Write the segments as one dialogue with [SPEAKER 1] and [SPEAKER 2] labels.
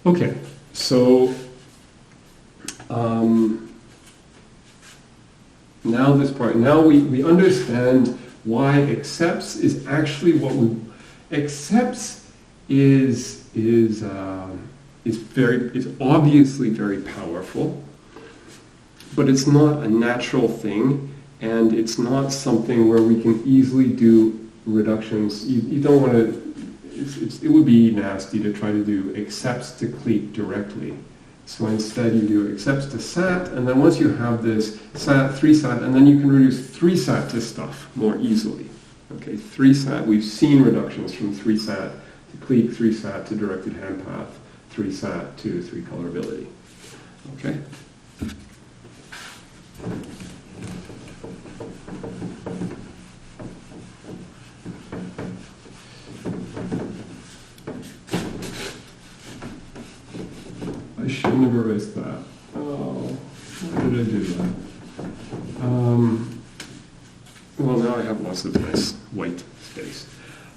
[SPEAKER 1] Okay, so now this part. Now we understand why accepts is actually what we accepts is obviously very powerful, but it's not a natural thing, and it's not something where we can easily do reductions. You don't want to. It would be nasty to try to do accepts to clique directly. So instead you do accepts to sat, and then once you have this sat, 3 sat, and then you can reduce 3 sat to stuff more easily. Okay, 3 sat, we've seen reductions from 3 sat to clique, 3 sat to directed hand path, 3 sat to 3 colorability. Okay? I shouldn't have erased that. Oh, why did I do that? Well, now I have lots of nice white space.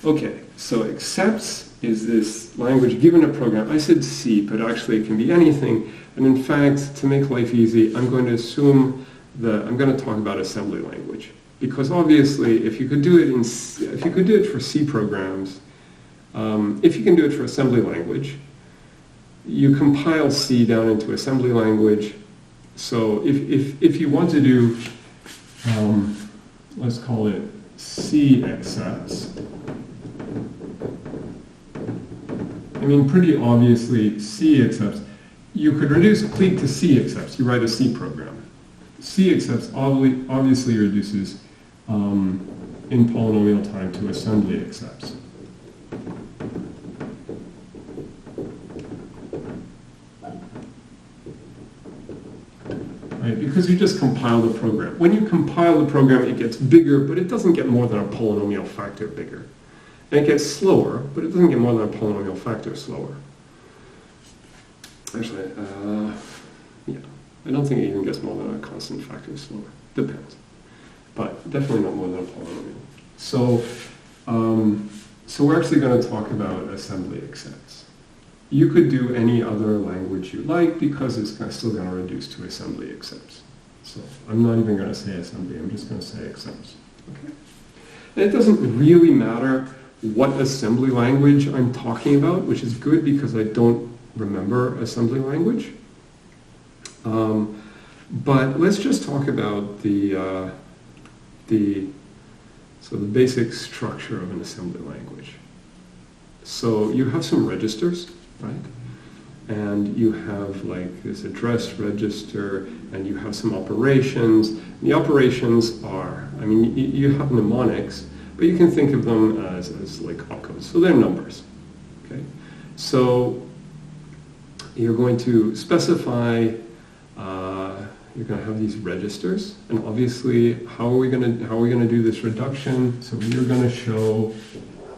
[SPEAKER 1] Okay, so accepts is this language given a program. I said C, but actually it can be anything. And in fact, to make life easy, I'm going to assume that I'm going to talk about assembly language, because obviously, if you could do it for C programs, if you can do it for assembly language, you compile C down into assembly language. So if you want to do, let's call it C accepts. I mean, pretty obviously, C accepts. You could reduce clique to C accepts. You write a C program. C accepts obviously reduces in polynomial time to assembly accepts. Right? Because you just compile the program. When you compile the program, it gets bigger, but it doesn't get more than a polynomial factor bigger. And it gets slower, but it doesn't get more than a polynomial factor slower. Actually, yeah, I don't think it even gets more than a constant factor slower. Depends. But definitely not more than a polynomial. So, so we're actually going to talk about assembly accepts. You could do any other language you like, because it's still going to reduce to assembly accepts. So I'm not even going to say assembly, I'm just going to say accepts. Okay? And it doesn't really matter what assembly language I'm talking about, which is good because I don't remember assembly language. But let's just talk about the basic structure of an assembly language. So you have some registers, right? And you have like this address register, and you have some operations. The operations are, I mean, you have mnemonics, but you can think of them as like opcodes. So they're numbers, okay? So you're going to specify, you're going to have these registers, and obviously, how are we going to do this reduction? So we're going to show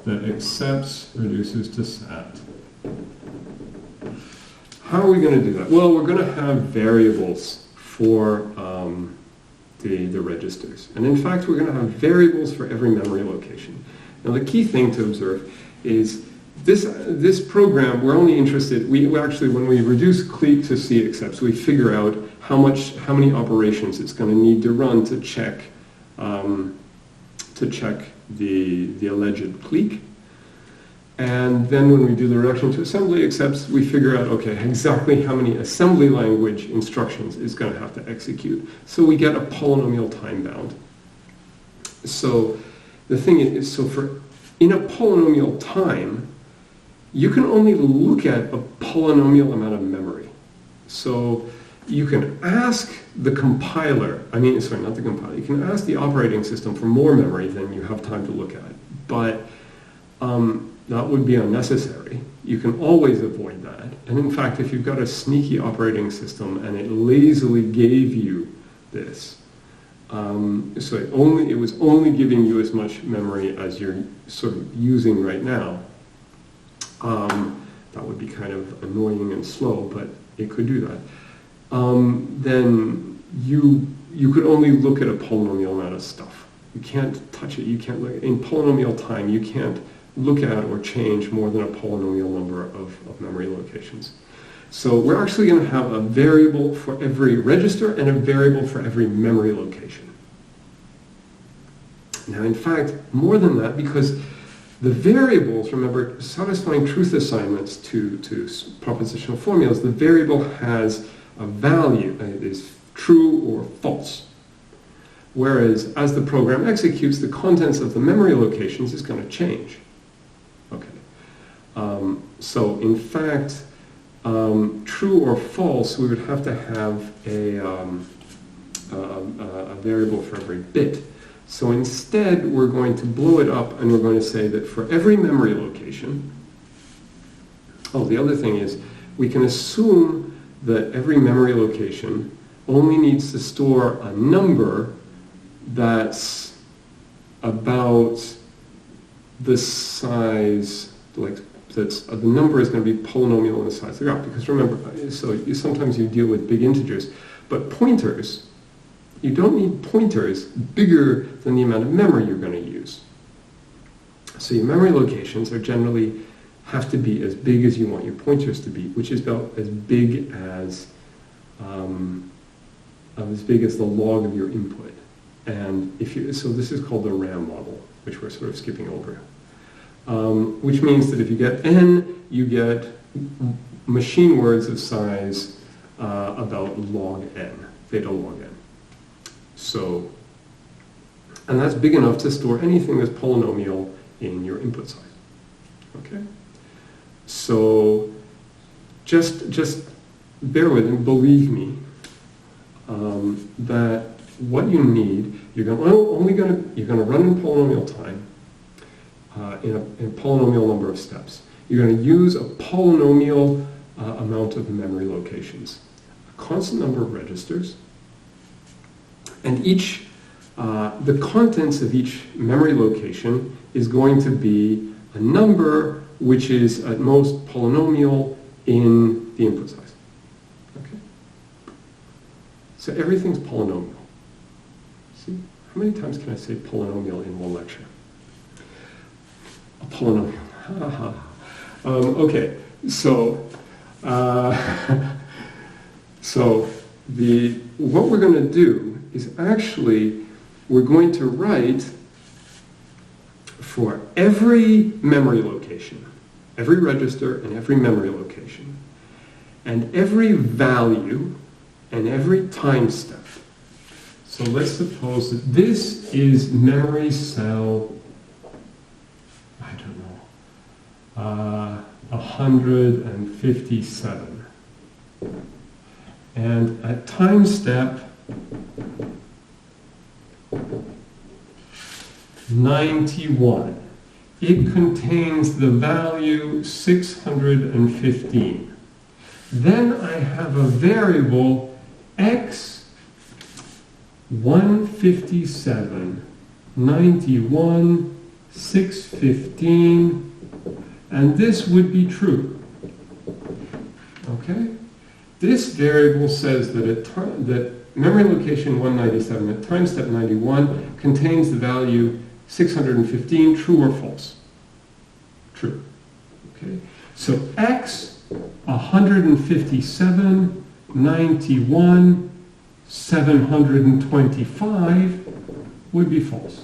[SPEAKER 1] that accepts reduces to sat. How are we going to do that? Well, we're going to have variables for the registers. And in fact, we're going to have variables for every memory location. Now, the key thing to observe is this program, we're only interested, we actually, when we reduce clique to C accepts, we figure out how many operations it's going to need to run to check the alleged clique. And then when we do the reduction to assembly accepts, we figure out, okay, exactly how many assembly language instructions it's going to have to execute. So we get a polynomial time bound. So the thing is, in a polynomial time, you can only look at a polynomial amount of memory. So you can ask the compiler, not the compiler, you can ask the operating system for more memory than you have time to look at. But that would be unnecessary. You can always avoid that. And in fact, if you've got a sneaky operating system and it lazily gave you this, so it was only giving you as much memory as you're sort of using right now, that would be kind of annoying and slow, but it could do that. Then you could only look at a polynomial amount of stuff. You can't touch it. You can't look in polynomial time. You can't look at or change more than a polynomial number of memory locations. So we're actually going to have a variable for every register and a variable for every memory location. Now, in fact, more than that, because the variables, remember, satisfying truth assignments to propositional formulas, the variable has a value. It is true or false. Whereas, as the program executes, the contents of the memory locations is going to change. Okay. So, in fact, true or false, we would have to have a variable for every bit. So instead, we're going to blow it up and we're going to say that for every memory location, the other thing is, we can assume that every memory location only needs to store a number that's about the size, the number is going to be polynomial in the size of the graph. Because remember, sometimes you deal with big integers, but pointers, you don't need pointers bigger than the amount of memory you're going to use. So your memory locations are generally have to be as big as you want your pointers to be, which is about as big as the log of your input. And so this is called the RAM model, which we're sort of skipping over. Which means that if you get n, you get machine words of size about log n, theta log n. So, and that's big enough to store anything that's polynomial in your input size. Okay? So, just bear with and believe me that what you need, you're going to run in polynomial time in a polynomial number of steps. You're going to use a polynomial amount of memory locations, a constant number of registers. And the contents of each memory location is going to be a number which is at most polynomial in the input size. Okay? So everything's polynomial. See? How many times can I say polynomial in one lecture? A polynomial. Okay, so what we're going to do is actually, we're going to write for every memory location, every register and every memory location, and every value and every time step. So let's suppose that this is memory cell, I don't know, 157. And at time step 91, it contains the value 615. Then I have a variable x 157, 91, 615, and this would be true. Okay? This variable says that memory location 197 at time step 91 contains the value 615, true or false? True. Okay? So x 157, 91, 725 would be false.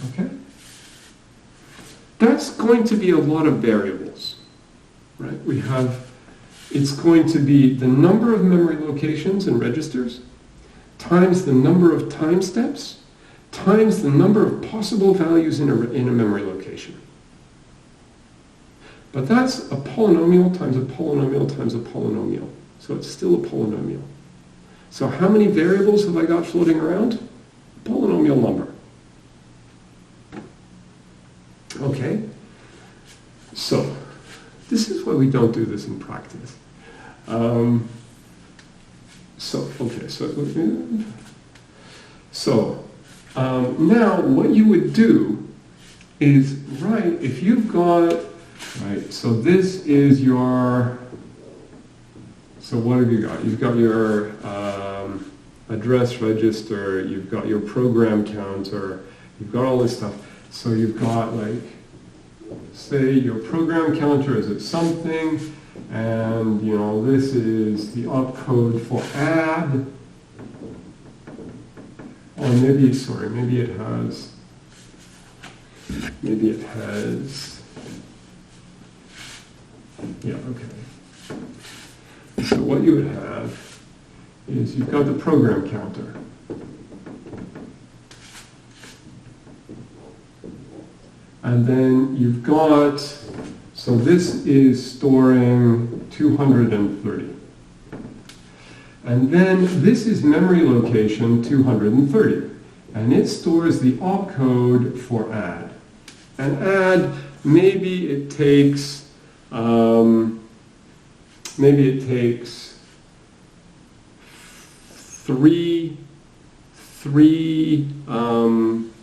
[SPEAKER 1] Okay? That's going to be a lot of variables, right? It's going to be the number of memory locations and registers times the number of time steps times the number of possible values in a memory location. But that's a polynomial times a polynomial times a polynomial. So it's still a polynomial. So how many variables have I got floating around? A polynomial number. Okay? So, this is why we don't do this in practice. Now what you would do is, if you've got, so this is your, so what have you got? You've got your address register, you've got your program counter, you've got all this stuff. So you've got like, say your program counter is at something, and you know this is the opcode for add. Or maybe, sorry, maybe it has, yeah, okay. So what you would have is you've got the program counter. And then you've got, so this is storing 230. And then this is memory location 230. And it stores the opcode for add. And add, maybe it takes three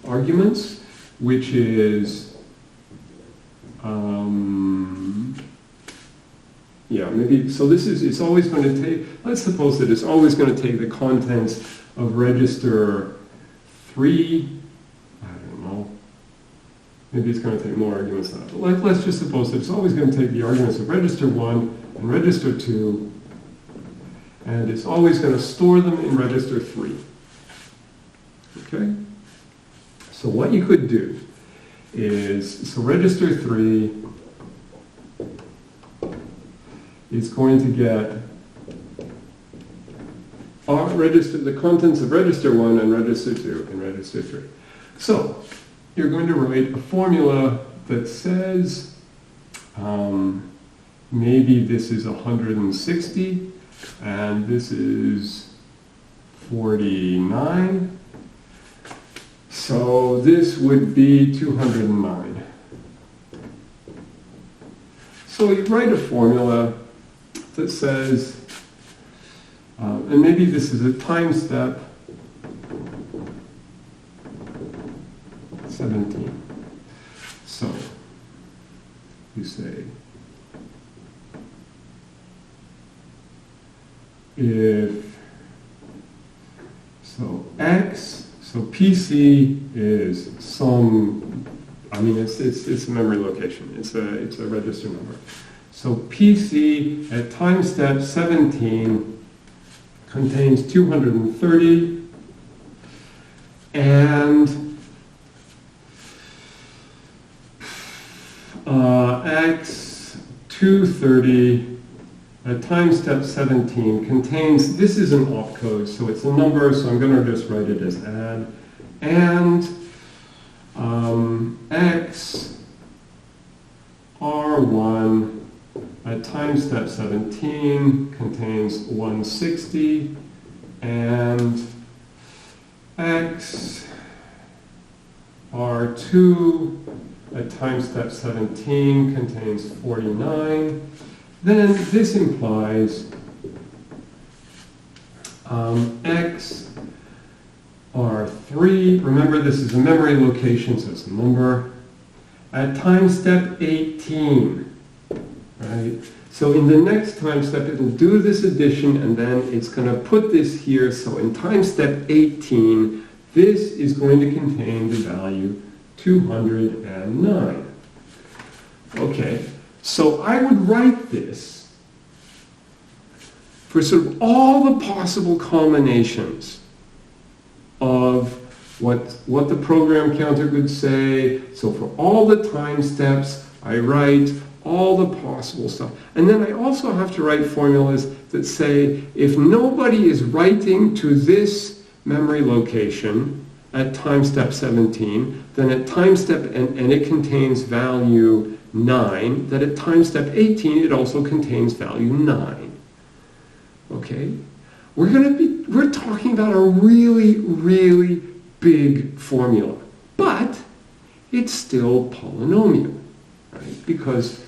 [SPEAKER 1] arguments, which is yeah, maybe, so this is, it's always going to take, let's suppose that it's always going to take the contents of register 3, I don't know, maybe it's going to take more arguments than that, but let's just suppose that it's always going to take the arguments of register 1 and register 2, and it's always going to store them in register 3. Okay? So what you could do is, so register 3 is going to get the contents of register 1 and register 2 and register 3. So you're going to write a formula that says maybe this is 160 and this is 49. So this would be 209. So you write a formula that says, and maybe this is a time step 17. So you say, if, so X, so PC is some, I mean it's a memory location, it's a register number. So PC at time step 17 contains 230 and X 230 at time step 17 contains, this is an opcode, so it's a number, so I'm going to just write it as add, and X R1 at time step 17 contains 160, and X R2 at time step 17 contains 49. Then this implies X R3, remember this is a memory location, so it's a number, at time step 18. Right? So in the next time step, it'll do this addition, and then it's going to put this here. So in time step 18, this is going to contain the value 209. Okay, so I would write this for sort of all the possible combinations of what the program counter could say. So for all the time steps, I write all the possible stuff. And then I also have to write formulas that say, if nobody is writing to this memory location at time step 17, then at time step, and it contains value 9, that at time step 18, it also contains value 9. Okay? We're talking about a really, really big formula, but it's still polynomial, right? Because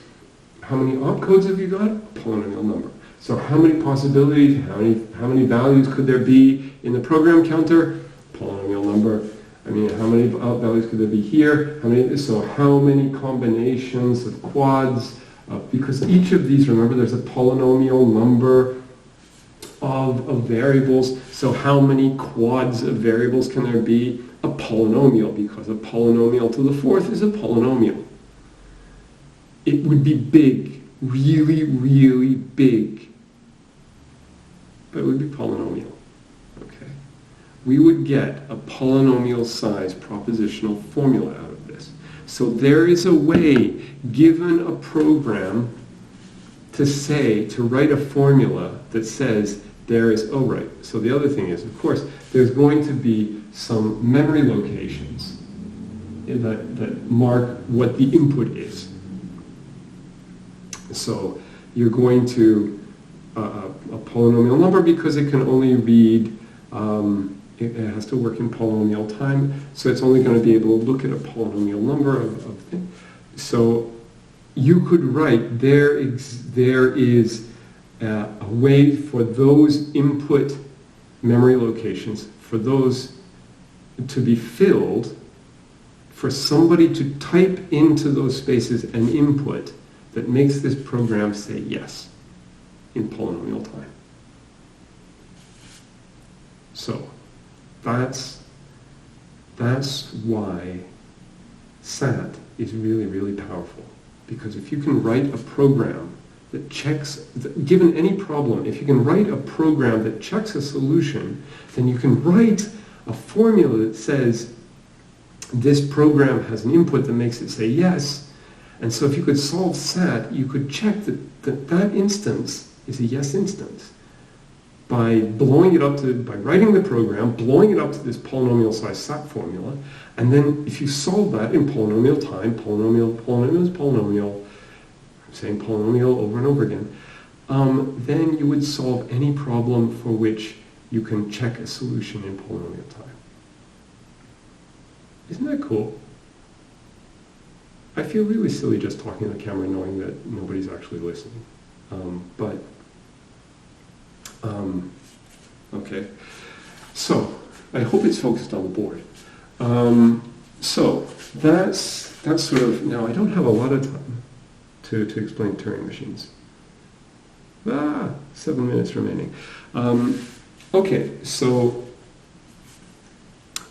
[SPEAKER 1] how many opcodes have you got? Polynomial number. So how many possibilities, how many values could there be in the program counter? Polynomial number. I mean, how many values could there be here? So how many combinations of quads? Because each of these, remember, there's a polynomial number of variables. So how many quads of variables can there be? a polynomial, because a polynomial to the fourth is a polynomial. It would be big, really, really big, but it would be polynomial. Okay, we would get a polynomial-sized propositional formula out of this. So there is a way, given a program, to write a formula that says there is, oh right, so the other thing is, of course, there's going to be some memory locations that mark what the input is. So you're going to a polynomial number, because it can only read, it has to work in polynomial time, so it's only going to be able to look at a polynomial number of things. So you could write, there is a way for those input memory locations, for those to be filled, for somebody to type into those spaces an input that makes this program say yes in polynomial time. So that's why SAT is really, really powerful. Because if you can write a program that checks, given any problem, if you can write a program that checks a solution, then you can write a formula that says this program has an input that makes it say yes. And so if you could solve SAT, you could check that instance is a yes instance by blowing it up by writing the program, blowing it up to this polynomial-sized SAT formula, and then if you solve that in polynomial time, polynomial is polynomial, I'm saying polynomial over and over again, then you would solve any problem for which you can check a solution in polynomial time. Isn't that cool? I feel really silly just talking to the camera knowing that nobody's actually listening. Okay. So, I hope it's focused on the board. So, that's sort of, now I don't have a lot of time to explain Turing machines. 7 minutes remaining. Okay, so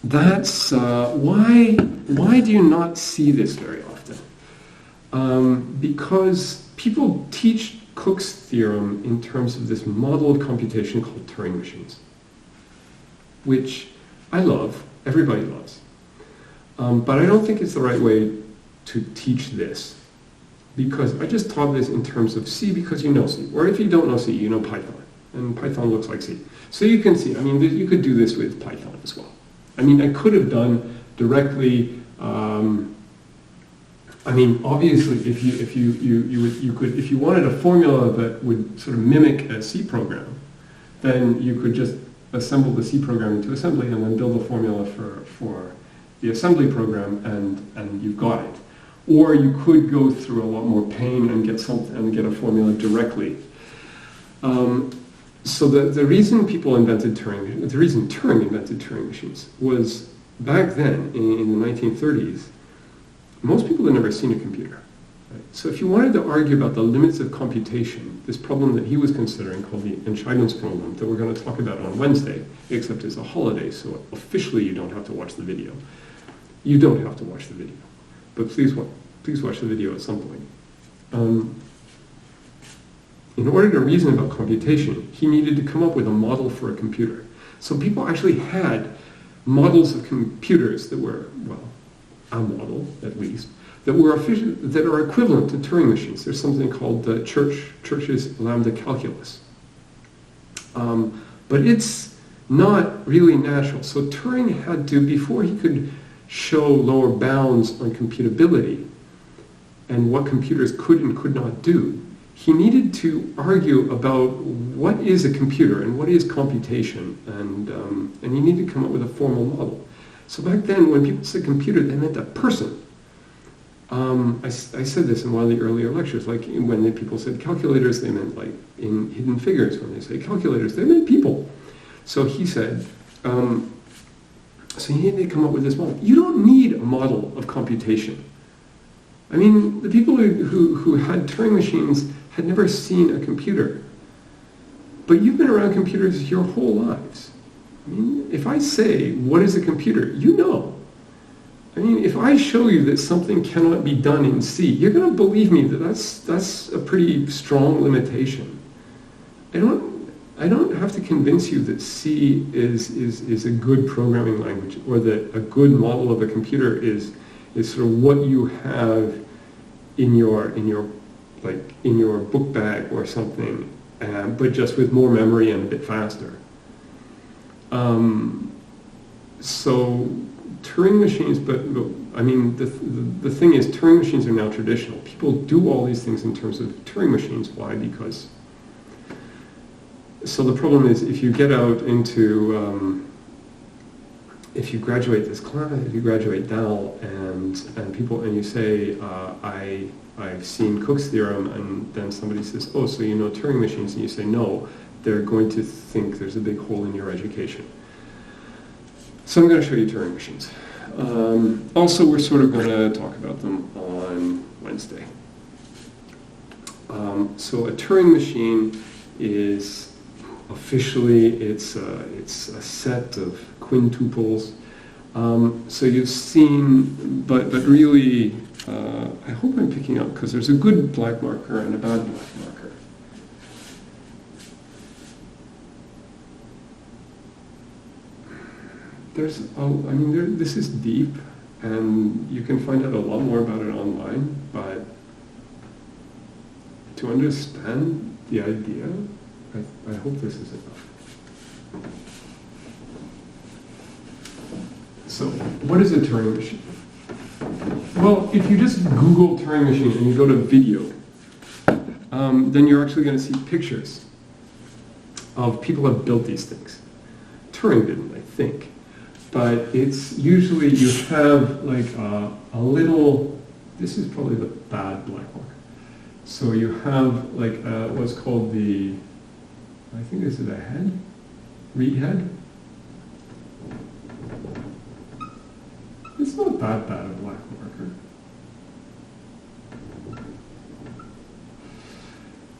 [SPEAKER 1] that's why do you not see this very often? Because people teach Cook's theorem in terms of this model of computation called Turing machines, which I love, everybody loves. But I don't think it's the right way to teach this, because I just taught this in terms of C because you know C, or if you don't know C, you know Python, and Python looks like C. So you can see, I mean, you could do this with Python as well. I mean, I could have done directly, I mean, obviously, if you wanted a formula that would sort of mimic a C program, then you could just assemble the C program into assembly and then build a formula for the assembly program, and you've got it. Or you could go through a lot more pain and get a formula directly. So the reason people invented Turing, the reason Turing invented Turing machines was back then in the 1930s. Most people had never seen a computer. Right? So if you wanted to argue about the limits of computation, this problem that he was considering called the Entscheidungsproblem, that we're going to talk about on Wednesday, except it's a holiday, so officially you don't have to watch the video. You don't have to watch the video, but please watch the video at some point. In order to reason about computation, he needed to come up with a model for a computer. So people actually had models of computers that were, well, a model, at least, that are equivalent to Turing machines. There's something called the Church's lambda calculus. But it's not really natural. So Turing had to, before he could show lower bounds on computability and what computers could and could not do, he needed to argue about what is a computer and what is computation, and he needed to come up with a formal model. So back then, when people said computer, they meant a person. I said this in one of the earlier lectures, like when people said calculators, they meant like in Hidden Figures, when they say calculators, they meant people. So he said, so you need to come up with this model. You don't need a model of computation. I mean, the people who had Turing machines had never seen a computer. But you've been around computers your whole lives. I mean, if I say, what is a computer? You know. I mean, if I show you that something cannot be done in C, you're going to believe me that that's a pretty strong limitation. I don't have to convince you that C is a good programming language, or that a good model of a computer is sort of what you have in your book bag or something, but just with more memory and a bit faster. So Turing machines, but I mean, the thing is, Turing machines are now traditional. People do all these things in terms of Turing machines. Why? Because, so the problem is, if you get out into, if you graduate this class, if you graduate DAL, and you say, I've seen Cook's theorem, and then somebody says, oh, so you know Turing machines, and you say no, they're going to think there's a big hole in your education. So I'm going to show you Turing machines. Also, we're sort of going to talk about them on Wednesday. So a Turing machine is officially, it's a set of quintuples. So you've seen, but really, I hope I'm picking up, because there's a good black marker and a bad black marker. This is deep, and you can find out a lot more about it online, but to understand the idea, I hope this is enough. So, what is a Turing machine? Well, if you just Google Turing machine and you go to video, then you're actually going to see pictures of people who have built these things. Turing didn't, I think. But it's usually, you have like a little, this is probably the bad black marker. So you have like what's called the, I think this is a head, read head. It's not that bad a black marker.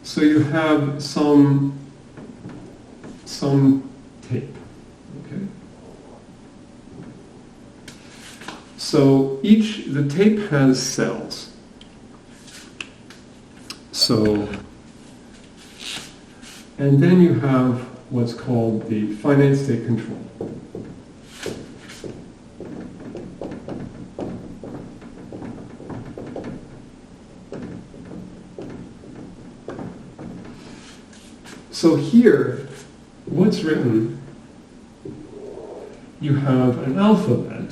[SPEAKER 1] So you have some tape, okay? So the tape has cells. So, and then you have what's called the finite state control. So here, what's written, you have an alphabet,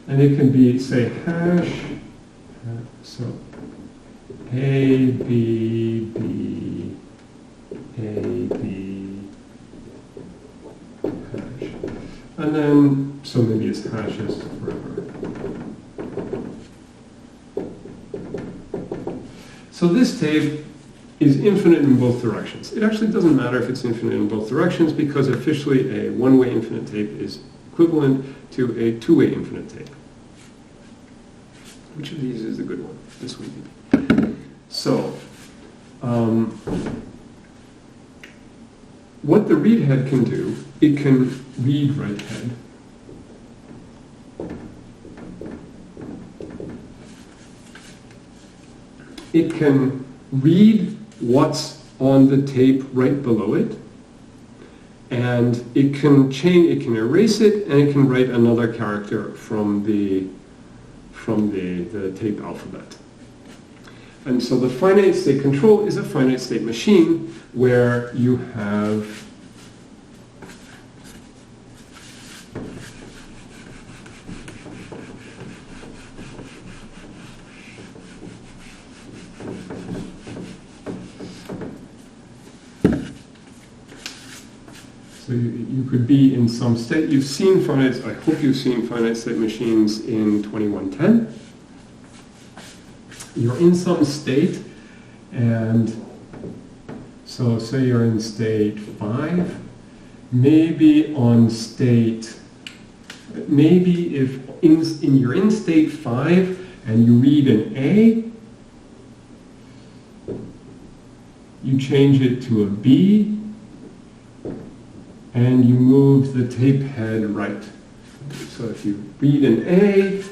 [SPEAKER 1] and it can be, say, hash, so A, B, B, A, B, hash. And then, so maybe it's hashes forever. So this tape is infinite in both directions. It actually doesn't matter if it's infinite in both directions, because officially a one-way infinite tape is equivalent to a two-way infinite tape. Which of these is a good one? This one maybe. So, what the read head can do, it can read write head. It can read what's on the tape right below it, and it can erase it, and it can write another character from the tape alphabet. And so the finite state control is a finite state machine where you have so you could be in some state. You've seen finite, I hope you've seen finite state machines in 2110. You're in some state, and so say you're in state 5, maybe on state, maybe if you're in state 5 and you read an A, you change it to a B, and you move the tape head right. So if you read an A,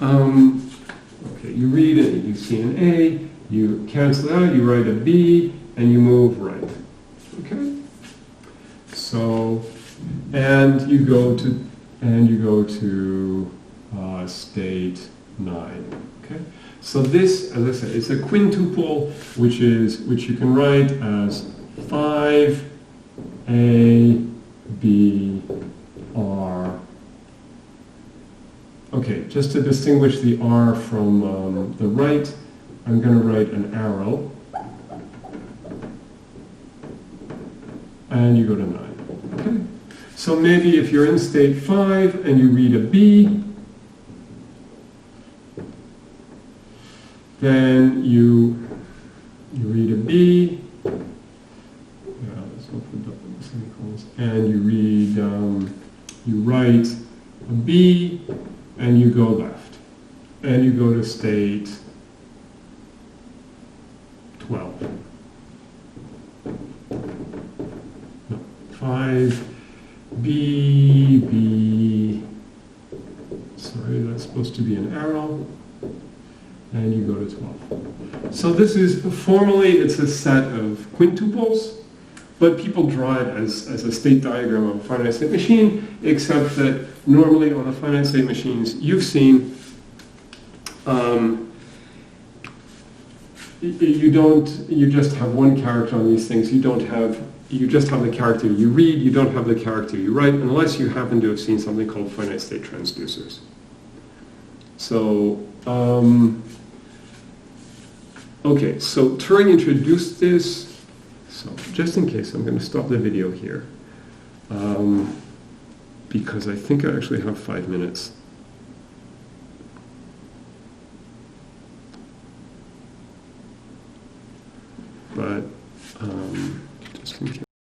[SPEAKER 1] okay, you read it, you see an A, you cancel out, you write a B, and you move right. Okay? So, and you go to state 9. Okay? So this, as I said, it's a quintuple, which you can write as 5 A B R. Okay, just to distinguish the R from the right, I'm going to write an arrow, and you go to 9. Okay? So maybe if you're in state 5 and you read a B, then you read a B, let's open up the semicolons, and you read, you write a B, and you go left, and you go to state 12. No, 5, B, B, sorry, that's supposed to be an arrow, and you go to 12. So this is, formally, it's a set of quintuples, but people draw it as a state diagram of a finite state machine, except that normally on the finite state machines you've seen, you just have one character on these things. You just have the character you read, you don't have the character you write, unless you happen to have seen something called finite state transducers. So, okay, so Turing introduced this. So just in case, I'm going to stop the video here, because I think I actually have 5 minutes. But just in case.